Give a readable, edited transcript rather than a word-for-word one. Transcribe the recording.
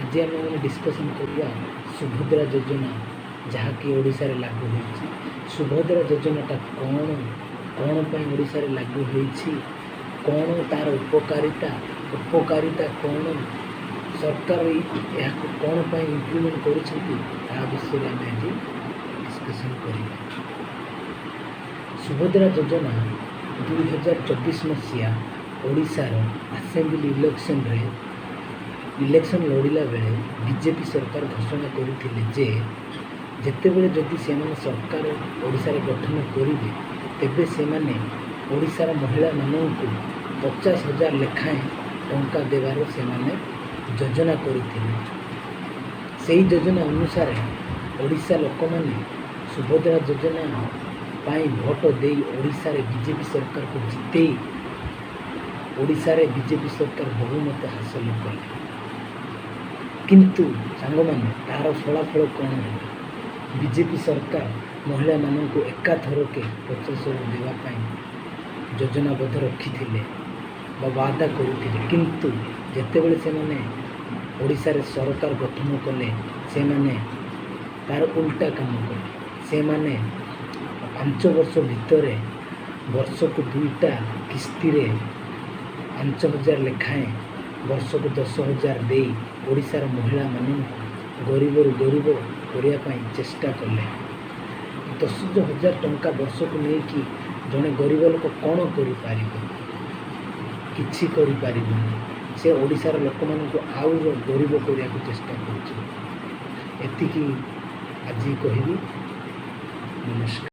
आज आम मैंने डिस्कसन करवा सुभद्रा योजना जहाँकि ओडिशारे लागू होइछि। सुभद्रा योजनाटा कौन कौन पर ओडिशारे लागू होइछि, कौन तार उपकारिता कौन, सरकार यह कौन पर इम्प्लीमेंट करुछंती ता विषय आम आज डिस्कसन करिबा। सुभद्रा योजना 2024 मसीहा ओडिशार आसेम्बली इलेक्शन लड़िला बेले बीजेपी सरकार घोषणा करथिले जे जेतेबेले जदि से सरकार ओडिशार गठन करेंगे तेबे से ओडिशार महिला मानक 50,000 लेखाएं टंका देवार से योजना करथिले। सेही योजना अनुसार ओडिशा लोक मैंने सुभद्रा योजना पाई भोट दे ओडिशा रे बीजेपी सरकार को जिते ओडिशा रे बीजेपी सरकार बहुमत हासिल कले। किंतु सांग मैंने तार फलाफल कौन है? बीजेपी सरकार महिला मानक एकाथर के 50,000 देवाई योजनाबद्ध रखी वादा करुले, किंतु जेतेबेले से ओडिशा रे सरकार गठन कले से तार उल्टा काम कले। से 5 वर्ष भितर वर्ष को 2टा किस्ती 5,000 लेखाएं वर्ष को 10,000 दे ओडिशार महिला मानक गरीबरू गरीब करने चेष्टा कले। 10,000 टंका वर्ष को लेकिन जड़े गरीब लोक कौन कर किछि करि पारिबनि। से ओडिशार लोक मानक आउ गरीब करने को चेष्टा कर। आज कहबी। नमस्कार।